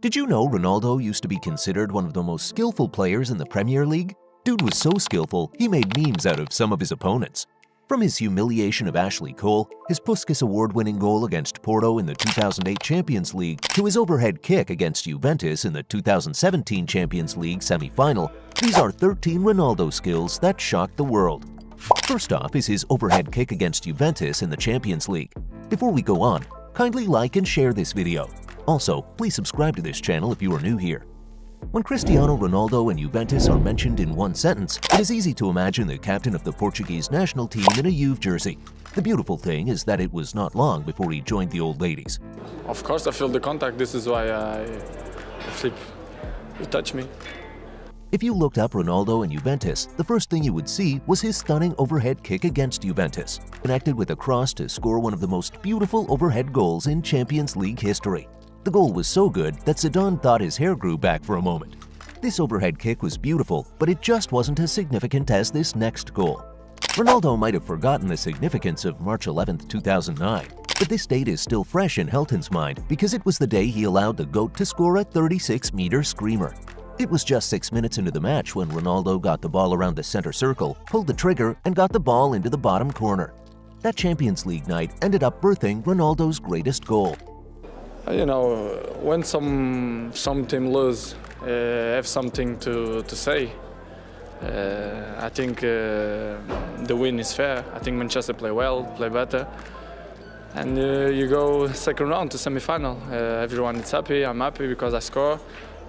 Did you know Ronaldo used to be considered one of the most skillful players in the Premier League? Dude was so skillful, he made memes out of some of his opponents. From his humiliation of Ashley Cole, his Puskas award-winning goal against Porto in the 2008 Champions League, to his overhead kick against Juventus in the 2017 Champions League semi-final, these are 13 Ronaldo skills that shocked the world. First off is his overhead kick against Juventus in the Champions League. Before we go on, kindly like and share this video. Also, please subscribe to this channel if you are new here. When Cristiano Ronaldo and Juventus are mentioned in one sentence, it is easy to imagine the captain of the Portuguese national team in a Juve jersey. The beautiful thing is that it was not long before he joined the old ladies. Of course I feel the contact, this is why I flip. You touch me. If you looked up Ronaldo and Juventus, the first thing you would see was his stunning overhead kick against Juventus, connected with a cross to score one of the most beautiful overhead goals in Champions League history. The goal was so good that Zidane thought his hair grew back for a moment. This overhead kick was beautiful, but it just wasn't as significant as this next goal. Ronaldo might have forgotten the significance of March 11, 2009, but this date is still fresh in Helton's mind because it was the day he allowed the GOAT to score a 36-meter screamer. It was just 6 minutes into the match when Ronaldo got the ball around the center circle, pulled the trigger, and got the ball into the bottom corner. That Champions League night ended up birthing Ronaldo's greatest goal. You know, when some team lose, have something to say. I think the win is fair. I think Manchester play well, play better. And you go second round to semi-final. Everyone is happy, I'm happy because I score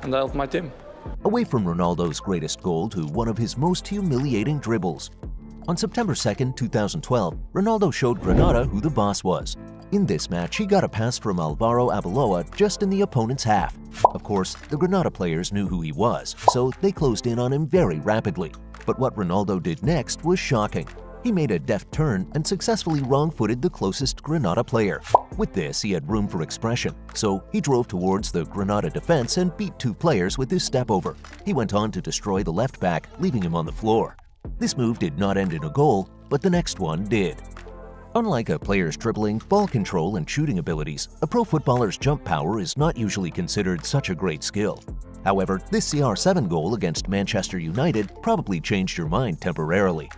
and I help my team. Away from Ronaldo's greatest goal to one of his most humiliating dribbles. On September 2, 2012, Ronaldo showed Granada who the boss was. In this match, he got a pass from Alvaro Arbeloa just in the opponent's half. Of course, the Granada players knew who he was, so they closed in on him very rapidly. But what Ronaldo did next was shocking. He made a deft turn and successfully wrong-footed the closest Granada player. With this, he had room for expression, so he drove towards the Granada defense and beat two players with his step over. He went on to destroy the left back, leaving him on the floor. This move did not end in a goal, but the next one did. Unlike a player's dribbling, ball control, and shooting abilities, a pro footballer's jump power is not usually considered such a great skill. However, this CR7 goal against Manchester United probably changed your mind temporarily.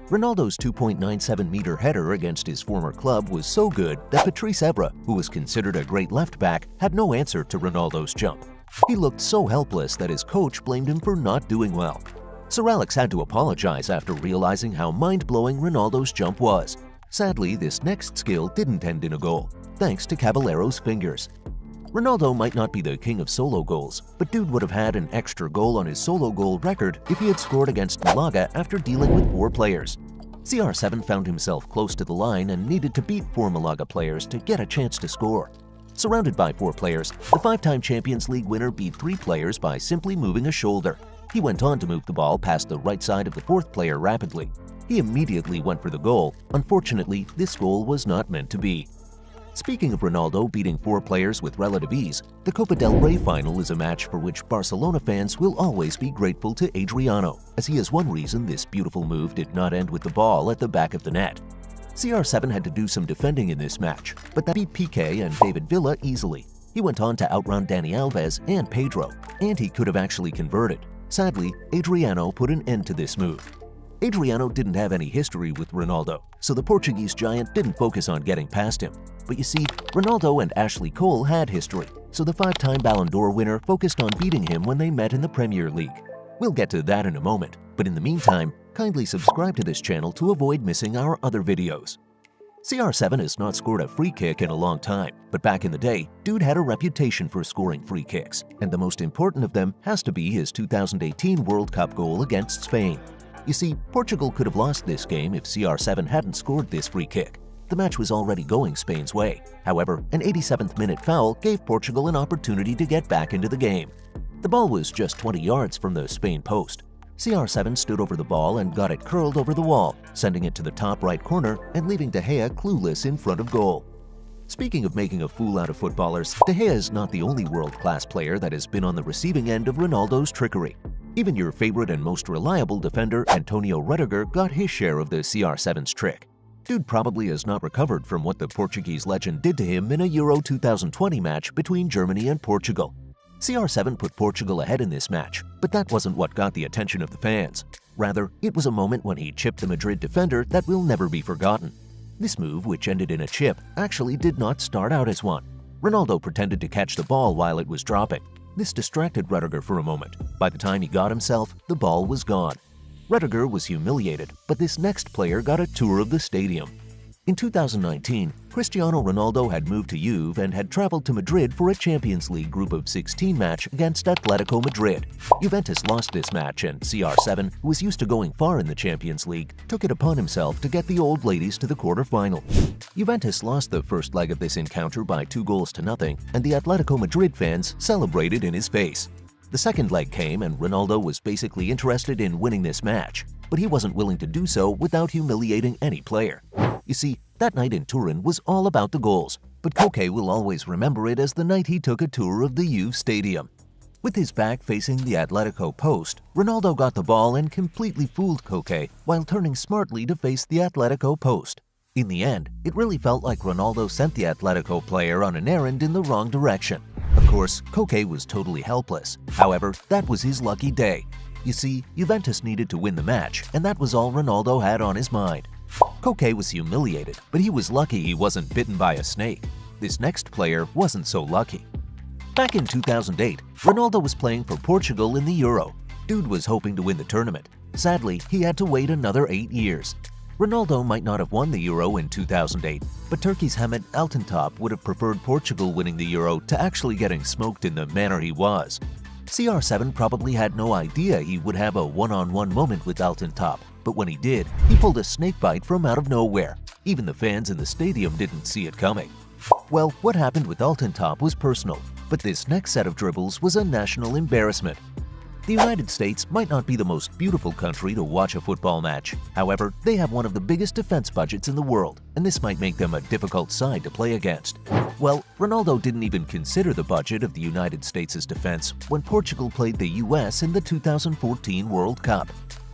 Ronaldo's 2.97-meter header against his former club was so good that Patrice Evra, who was considered a great left-back, had no answer to Ronaldo's jump. He looked so helpless that his coach blamed him for not doing well. Sir Alex had to apologize after realizing how mind-blowing Ronaldo's jump was. Sadly, this next skill didn't end in a goal, thanks to Caballero's fingers. Ronaldo might not be the king of solo goals, but dude would have had an extra goal on his solo goal record if he had scored against Malaga after dealing with 4 players. CR7 found himself close to the line and needed to beat 4 Malaga players to get a chance to score. Surrounded by 4 players, the 5-time Champions League winner beat 3 players by simply moving a shoulder. He went on to move the ball past the right side of the 4th player rapidly. He immediately went for the goal. Unfortunately, this goal was not meant to be. Speaking of Ronaldo beating 4 players with relative ease, the Copa del Rey final is a match for which Barcelona fans will always be grateful to Adriano, as he is one reason this beautiful move did not end with the ball at the back of the net. CR7 had to do some defending in this match, but that beat Piqué and David Villa easily. He went on to outrun Dani Alves and Pedro, and he could have actually converted. Sadly, Adriano put an end to this move. Adriano didn't have any history with Ronaldo, so the Portuguese giant didn't focus on getting past him. But you see, Ronaldo and Ashley Cole had history, so the 5-time Ballon d'Or winner focused on beating him when they met in the Premier League. We'll get to that in a moment, but in the meantime, kindly subscribe to this channel to avoid missing our other videos. CR7 has not scored a free kick in a long time, but back in the day, dude had a reputation for scoring free kicks, and the most important of them has to be his 2018 World Cup goal against Spain. You see, Portugal could have lost this game if CR7 hadn't scored this free kick. The match was already going Spain's way. However, an 87th minute foul gave Portugal an opportunity to get back into the game. The ball was just 20 yards from the Spain post. CR7 stood over the ball and got it curled over the wall, sending it to the top right corner and leaving De Gea clueless in front of goal. Speaking of making a fool out of footballers, De Gea is not the only world-class player that has been on the receiving end of Ronaldo's trickery. Even your favorite and most reliable defender, Antonio Rudiger, got his share of the CR7's trick. Dude probably has not recovered from what the Portuguese legend did to him in a Euro 2020 match between Germany and Portugal. CR7 put Portugal ahead in this match, but that wasn't what got the attention of the fans. Rather, it was a moment when he chipped the Madrid defender that will never be forgotten. This move, which ended in a chip, actually did not start out as one. Ronaldo pretended to catch the ball while it was dropping. This distracted Rudiger for a moment. By the time he got himself, the ball was gone. Rudiger was humiliated, but this next player got a tour of the stadium. In 2019, Cristiano Ronaldo had moved to Juve and had traveled to Madrid for a Champions League Group of 16 match against Atletico Madrid. Juventus lost this match, and CR7, who was used to going far in the Champions League, took it upon himself to get the old ladies to the quarter-final. Juventus lost the first leg of this encounter by 2-0, and the Atletico Madrid fans celebrated in his face. The second leg came, and Ronaldo was basically interested in winning this match, but he wasn't willing to do so without humiliating any player. You see, that night in Turin was all about the goals, but Koke will always remember it as the night he took a tour of the Juve stadium. With his back facing the Atletico post, Ronaldo got the ball and completely fooled Koke while turning smartly to face the Atletico post. In the end, it really felt like Ronaldo sent the Atletico player on an errand in the wrong direction. Of course, Koke was totally helpless. However, that was his lucky day. You see, Juventus needed to win the match, and that was all Ronaldo had on his mind. Koke was humiliated, but he was lucky he wasn't bitten by a snake. This next player wasn't so lucky. Back in 2008, Ronaldo was playing for Portugal in the Euro. Dude was hoping to win the tournament. Sadly, he had to wait another 8 years. Ronaldo might not have won the Euro in 2008, but Turkey's Hamid Altintop would have preferred Portugal winning the Euro to actually getting smoked in the manner he was. CR7 probably had no idea he would have a one-on-one moment with Altintop, but when he did, he pulled a snakebite from out of nowhere. Even the fans in the stadium didn't see it coming. Well, what happened with Altintop was personal, but this next set of dribbles was a national embarrassment. The United States might not be the most beautiful country to watch a football match. However, they have one of the biggest defense budgets in the world, and this might make them a difficult side to play against. Well, Ronaldo didn't even consider the budget of the United States' defense when Portugal played the US in the 2014 World Cup.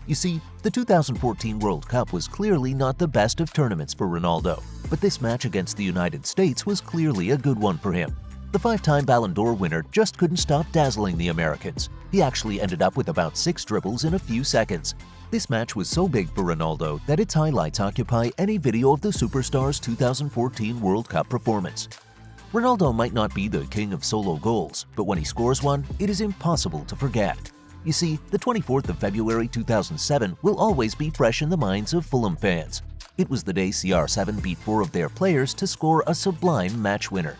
You see, the 2014 World Cup was clearly not the best of tournaments for Ronaldo, but this match against the United States was clearly a good one for him. The 5-time Ballon d'Or winner just couldn't stop dazzling the Americans. He actually ended up with about 6 dribbles in a few seconds. This match was so big for Ronaldo that its highlights occupy any video of the superstar's 2014 World Cup performance. Ronaldo might not be the king of solo goals, but when he scores one, it is impossible to forget. You see, the 24th of February 2007 will always be fresh in the minds of Fulham fans. It was the day CR7 beat 4 of their players to score a sublime match winner.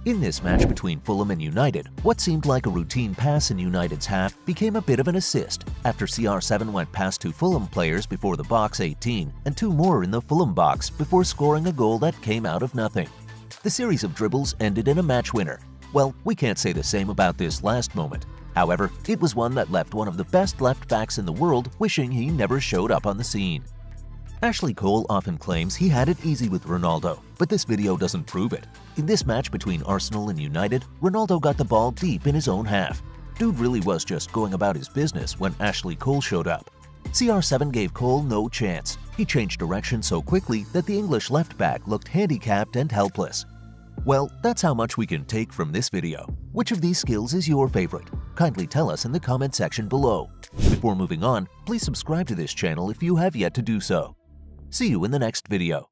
In this match between Fulham and United, what seemed like a routine pass in United's half became a bit of an assist after CR7 went past 2 Fulham players before the box 18 and 2 more in the Fulham box before scoring a goal that came out of nothing. The series of dribbles ended in a match winner. Well, we can't say the same about this last moment. However, it was one that left one of the best left backs in the world wishing he never showed up on the scene. Ashley Cole often claims he had it easy with Ronaldo, but this video doesn't prove it. In this match between Arsenal and United, Ronaldo got the ball deep in his own half. Dude really was just going about his business when Ashley Cole showed up. CR7 gave Cole no chance. He changed direction so quickly that the English left back looked handicapped and helpless. Well, that's how much we can take from this video. Which of these skills is your favorite? Kindly tell us in the comment section below. Before moving on, please subscribe to this channel if you have yet to do so. See you in the next video.